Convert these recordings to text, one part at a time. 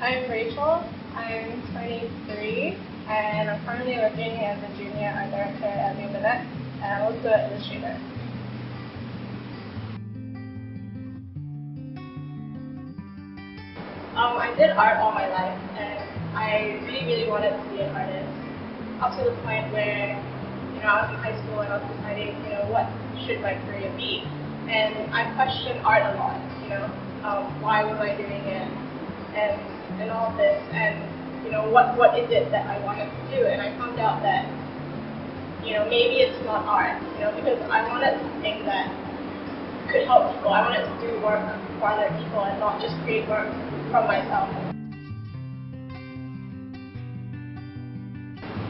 I'm Rachel. I'm 23 and I'm currently working as a junior art director at and I'm also an illustrator. I did art all my life and I really wanted to be an artist up to the point where I was in high school and I was deciding what should my career be, and I questioned art a lot. Why was I doing it and all this, and what is it that I wanted to do, and I found out that maybe it's not art, because I wanted something that could help people. I wanted to do work for other people and not just create work from myself.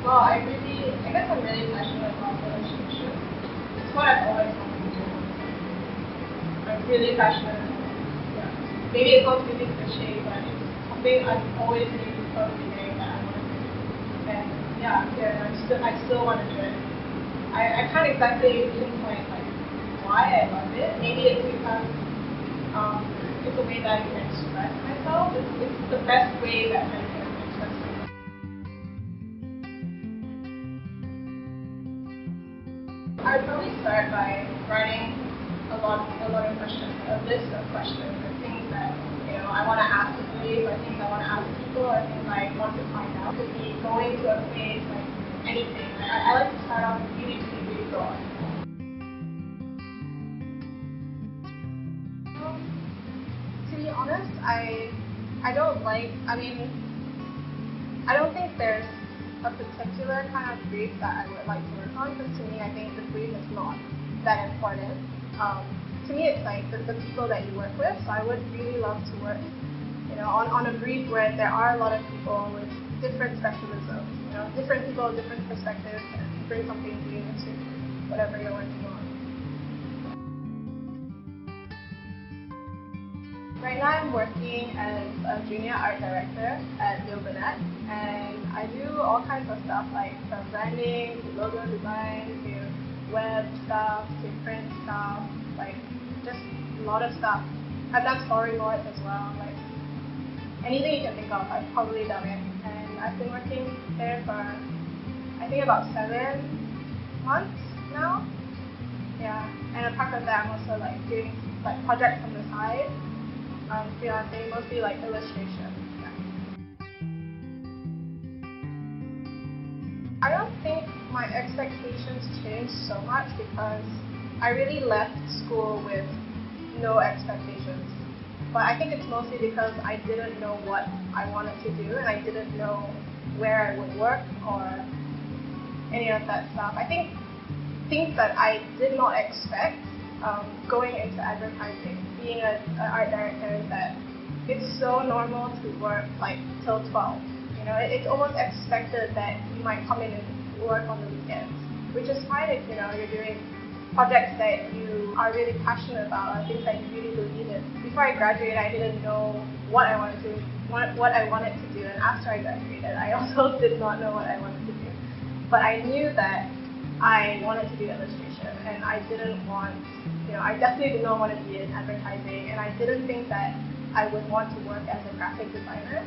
Well, I guess I'm really passionate about relationships. It's what I've always wanted to do. I'm really passionate. Yeah. Maybe it sounds really cliche, but it's something I've always knew from the beginning that I want to do. And yeah, I still want to do it. I can't exactly pinpoint like why I love it. Maybe it's because it's a way that I can express myself. It's the best way that I can express myself. I would probably start by writing a lot of questions, a list of questions, and things that I want to ask the police, or things I want to ask people, or things I want to find out. It could be going to a place, like anything. I like to start off really broad. To be honest, I don't like. I don't think there's a particular kind of brief that I would like to work on, because to me, I think the brief is not that important. To me, it's like the people that you work with. So I would really love to work, on a brief where there are a lot of people with different specialisms, different people, different perspectives, and bring something new into whatever you're working on. Right now I'm working as a junior art director at and I do all kinds of stuff, like from branding to logo design to web stuff to print stuff, like just a lot of stuff. I've done storyboards as well, like anything you can think of, I've probably done it. And I've been working there for I think about 7 months now. Yeah, and apart from that, I'm also like doing like projects on the side. Freelancing, mostly like illustration. Yeah. I don't think my expectations changed so much because I really left school with no expectations. But I think it's mostly because I didn't know what I wanted to do, and I didn't know where I would work or any of that stuff. I think things that I did not expect going into advertising, being an art director, is that it's so normal to work like till 12. It's almost expected that you might come in and work on the weekends, which is fine if you're doing projects that you are really passionate about, or things that you really believe in. Before I graduated, I didn't know what I wanted to do, and after I graduated, I also did not know what I wanted to do. But I knew that I wanted to do illustration, and I didn't want, I definitely did not want to be in advertising, and I didn't think that I would want to work as a graphic designer.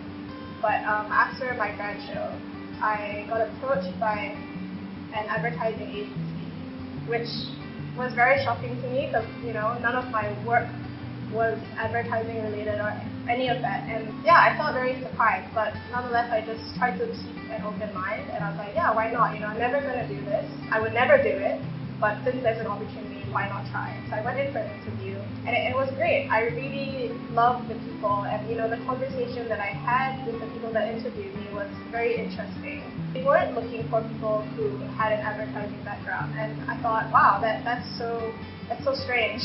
But after my grad show, I got approached by an advertising agency, which was very shocking to me because none of my work was advertising related or any of that. And yeah, I felt very surprised, but nonetheless, I just tried to keep an open mind, and I was like, yeah, why not? I'm never going to do this. I would never do it, but since there's an opportunity, why not try? So I went in for an interview, and it was great. I really loved the people, and the conversation that I had with the people that interviewed me was very interesting. They weren't looking for people who had an advertising background, and I thought, wow, that's so strange.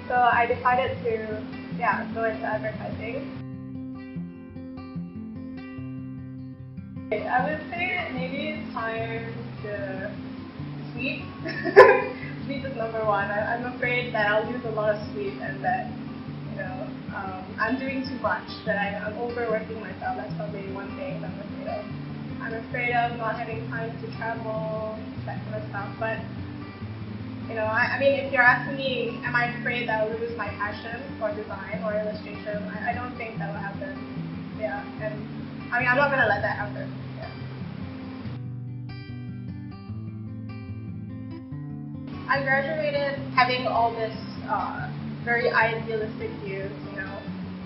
So I decided to go into advertising. I would say maybe it's time to sleep. Sleep is number one. I'm afraid that I'll lose a lot of sleep, and that I'm doing too much, that I'm overworking myself. That's probably one thing that I'm afraid of. I'm afraid of not having time to travel, that kind of stuff. But if you're asking me, am I afraid that I'll lose my passion for design or illustration? I don't think that will happen. Yeah, and I mean, I'm not gonna let that happen. Yeah. I graduated having all this very idealistic views,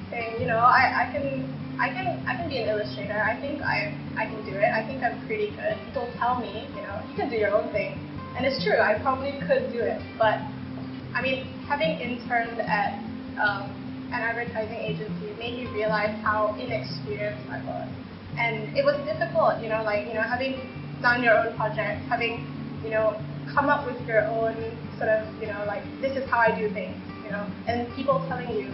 saying, I can be an illustrator. I think I can do it. I think I'm pretty good. People tell me, you can do your own thing, and it's true. I probably could do it, but I mean, having interned at an advertising agency made me realize how inexperienced I was, and it was difficult. Having done your own project, having come up with your own sort of, this is how I do things, and people telling you,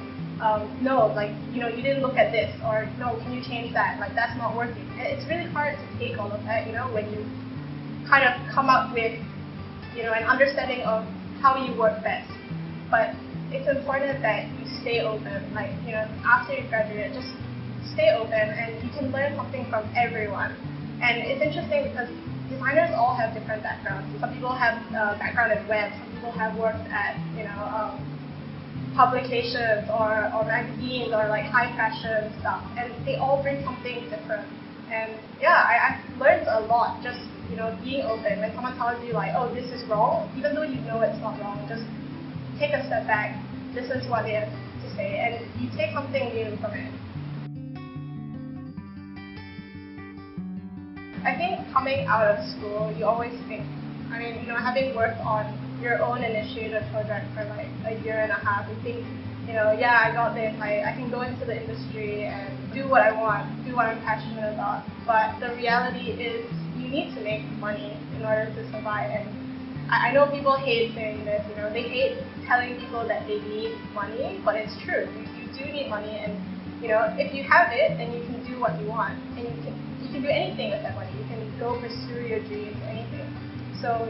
no, you didn't look at this, or no, can you change that? Like, that's not working. It's really hard to take all of that, when you kind of come up with, an understanding of how you work best. But it's important that you stay open, after you graduate, just stay open, and you can learn something from everyone. And it's interesting because designers all have different backgrounds. Some people have background in web, some people have worked at, publications or magazines or high fashion stuff, and they all bring something different. And yeah, I've learned a lot just, being open. When someone tells you oh, this is wrong, even though you know it's not wrong, just take a step back, listen to what they have to say, and you take something new from it. I think coming out of school, you always think, having worked on your own initiative project for a year and a half, you think, yeah, I got this, I can go into the industry and do what I want, do what I'm passionate about. But the reality is you need to make money in order to survive. And I know people hate saying this, they hate telling people that they need money, but it's true. You do need money, and if you have it, then you can do what you want, and you can do anything with that money. You can go pursue your dreams, anything. So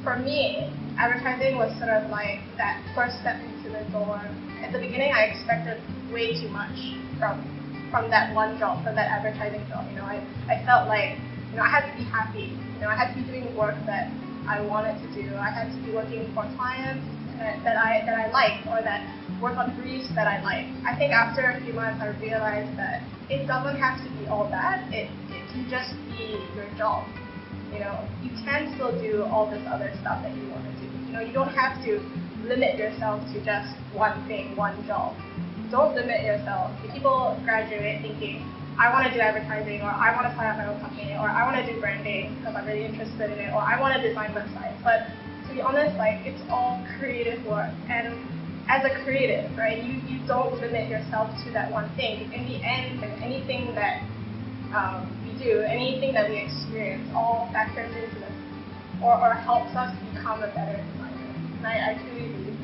for me, advertising was sort of like that first step into the door. At the beginning, I expected way too much from that one job, from that advertising job. I felt like I had to be happy. I had to be doing work that I wanted to do. I had to be working for clients that I liked, or that work on briefs that I like. I think after a few months, I realized that it doesn't have to be all that. It can just be your job. You can still do all this other stuff that you want to do. You don't have to limit yourself to just one thing, one job. Don't limit yourself. If people graduate thinking, I want to do advertising, or I want to start up my own company, or I want to do branding because I'm really interested in it, or I want to design websites. But to be honest, it's all creative work. And as a creative, right, you don't limit yourself to that one thing. In the end, anything that we do, anything that we experience, all factors into this, or helps us become a better designer. And I truly believe